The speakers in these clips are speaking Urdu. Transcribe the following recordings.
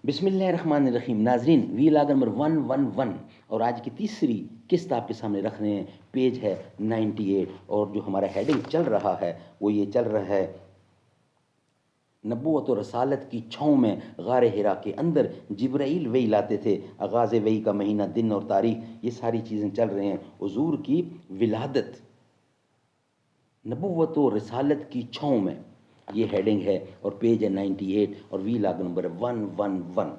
بسم اللہ الرحمن الرحیم. ناظرین، وی لاگ نمبر 111 اور آج کی تیسری قسط آپ کے سامنے رکھ رہے ہیں. پیج ہے 98 اور جو ہمارا ہیڈنگ چل رہا ہے وہ یہ چل رہا ہے: نبوت و رسالت کی چھاؤں میں غار حرا کے اندر جبرائیل وحی لاتے تھے. آغاز وحی کا مہینہ، دن اور تاریخ، یہ ساری چیزیں چل رہے ہیں. حضور کی ولادت نبوت و رسالت کی چھاؤں میں، یہ ہیڈنگ ہے اور پیج ہے 98 اور وی لاگ نمبر 111.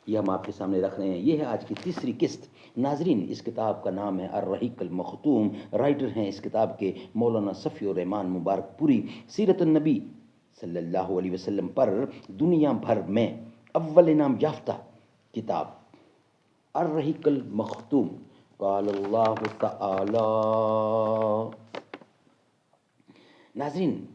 یہ ہم آپ کے سامنے رکھ رہے ہیں. یہ ہے آج کی تیسری قسط. ناظرین، اس کتاب کا نام ہے الرحیق المختوم. رائٹر ہیں اس کتاب کے مولانا صفی الرحمان مبارک پوری. سیرت النبی صلی اللہ علیہ وسلم پر دنیا بھر میں اول انعام یافتہ کتاب الرحیق المختوم. قال اللہ تعالی. ناظرین،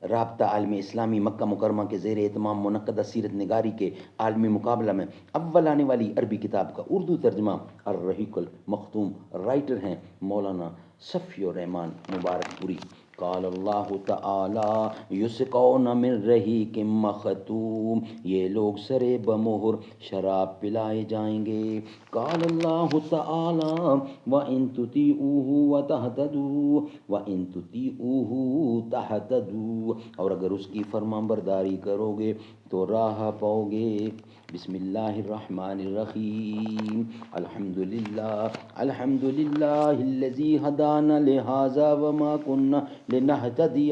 رابطہ عالم اسلامی مکہ مکرمہ کے زیر اہتمام منعقدہ سیرت نگاری کے عالمی مقابلہ میں اول آنے والی عربی کتاب کا اردو ترجمہ الرحیق المختوم. رائٹر ہیں مولانا صفی الرحمان مبارک پوری. قال اللہ تعالی یسقون من رحیق مختوم. یہ لوگ سرے بمہر شراب پلائے جائیں گے. قال اللہ تعالی وَإِن تُطِيعُوهُ وَتَهْتَدُوا وَإِن تُطِيعُوهُ تَهْتَدُوا. اور اگر اس کی فرمان برداری کرو گے تو راہ پاؤ گے. بسم اللہ الرحمن الرحیم. الحمد للہ الذی ہدانا لہذا وما کنا لنہتدی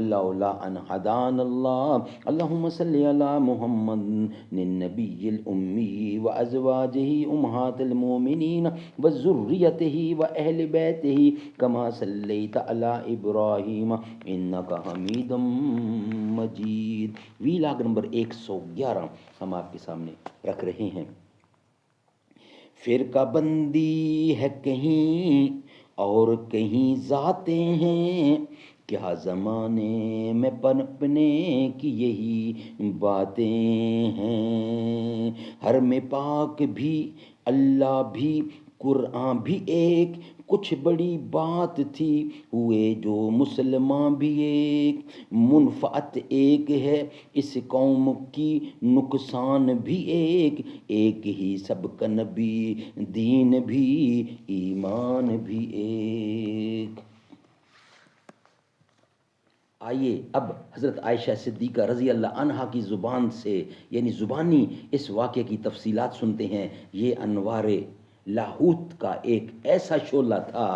لولا ان ہدانا اللہ. اللہم صلی علی محمد النبی الامی وازواجہ امہات المومنین وذریتہ واہل بیتہ کما صلیت علی ابراہیم انک حمید مجید. وی لاگ نمبر 111 ہم آپ کے سامنے رکھ رہے ہیں. فرقہ بندی ہے کہیں اور کہیں ذاتیں ہیں، کیا زمانے میں پنپنے کی یہی باتیں ہیں. حرم پاک بھی، اللہ بھی، قرآن بھی ایک، کچھ بڑی بات تھی ہوئے جو مسلمان بھی ایک. منفعت ایک ہے اس قوم کی، نقصان بھی ایک، ایک ہی سب کا نبی، دین بھی ایمان بھی ایک. آئیے اب حضرت عائشہ صدیقہ رضی اللہ عنہا کی زبان سے، یعنی زبانی، اس واقعے کی تفصیلات سنتے ہیں. یہ انوار لاہوت کا ایک ایسا شعلہ تھا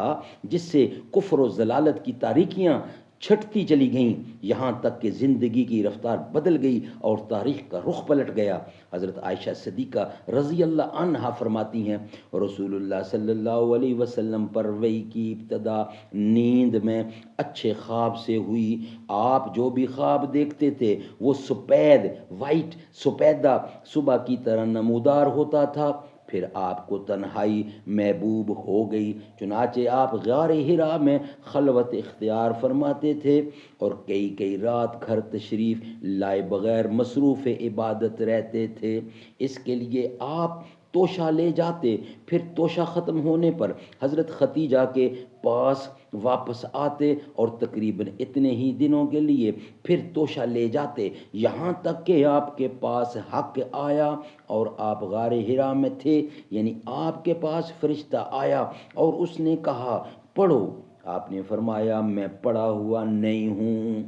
جس سے کفر و ضلالت کی تاریکیاں چھٹتی چلی گئیں، یہاں تک کہ زندگی کی رفتار بدل گئی اور تاریخ کا رخ پلٹ گیا. حضرت عائشہ صدیقہ رضی اللہ عنہا فرماتی ہیں، رسول اللہ صلی اللہ علیہ وسلم پر وحی کی ابتدا نیند میں اچھے خواب سے ہوئی. آپ جو بھی خواب دیکھتے تھے وہ سپید، وائٹ، سپیدہ صبح کی طرح نمودار ہوتا تھا. پھر آپ کو تنہائی محبوب ہو گئی، چنانچہ آپ غار حرا میں خلوت اختیار فرماتے تھے اور کئی رات گھر تشریف لائے بغیر مصروف عبادت رہتے تھے. اس کے لیے آپ توشہ لے جاتے، پھر توشہ ختم ہونے پر حضرت ختیجہ کے پاس واپس آتے اور تقریباً اتنے ہی دنوں کے لیے پھر توشہ لے جاتے، یہاں تک کہ آپ کے پاس حق آیا اور آپ غار حرا میں تھے. یعنی آپ کے پاس فرشتہ آیا اور اس نے کہا پڑھو. آپ نے فرمایا میں پڑھا ہوا نہیں ہوں.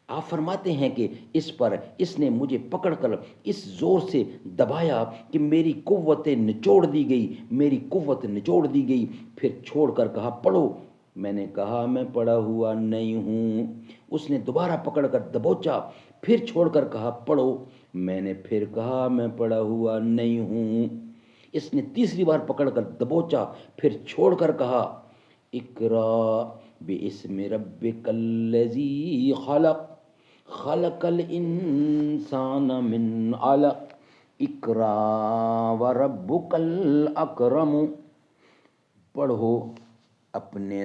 آپ فرماتے ہیں کہ اس نے مجھے پکڑ کر اس زور سے دبایا کہ میری قوت نچوڑ دی گئی. پھر چھوڑ کر کہا پڑھو. میں نے کہا میں پڑھا ہوا نہیں ہوں. اس نے دوبارہ پکڑ کر دبوچا، پھر چھوڑ کر کہا پڑھو. میں نے پھر کہا میں پڑھا ہوا نہیں ہوں. اس نے تیسری بار پکڑ کر دبوچا، پھر چھوڑ کر کہا اقرا باسم ربک الذی خلق الانسان من علق اقرا وربک الاکرم. پڑھو اپنے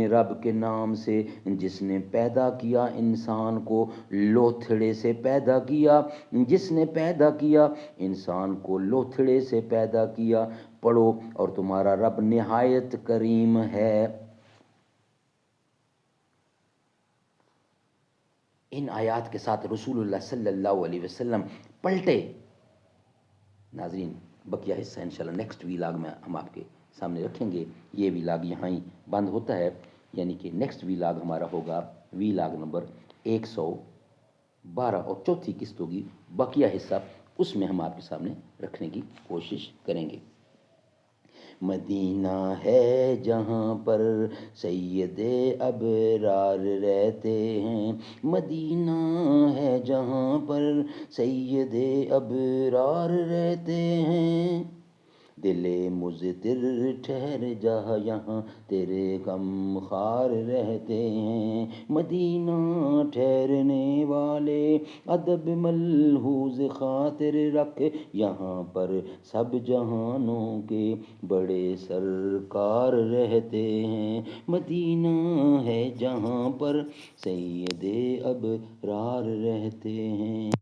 رب کے نام سے جس نے پیدا کیا انسان کو لوتھڑے سے پیدا کیا. پڑھو اور تمہارا رب نہایت کریم ہے. ان آیات کے ساتھ رسول اللہ صلی اللہ علیہ وسلم پلٹے. ناظرین بقیہ حصہ انشاءاللہ نیکسٹ ویلاگ میں ہم آپ کے سامنے رکھیں گے. یہ ویلاگ یہاں ہی بند ہوتا ہے، یعنی کہ نیکسٹ ویلاگ ہمارا ہوگا ویلاگ نمبر 112 اور چوتھی قسط ہوگی. بقیہ حصہ اس میں ہم آپ کے سامنے رکھنے کی کوشش کریں گے. مدینہ ہے جہاں پر سید ابرار رہتے ہیں، مدینہ ہے جہاں پر سید ابرار رہتے ہیں. دل مضطر ٹھہر جا یہاں تیرے غم خار رہتے ہیں. مدینہ ٹھہرنے والے ادب ملحوظ خاطر رکھ، یہاں پر سب جہانوں کے بڑے سرکار رہتے ہیں. مدینہ ہے جہاں پر سید ابرار رہتے ہیں.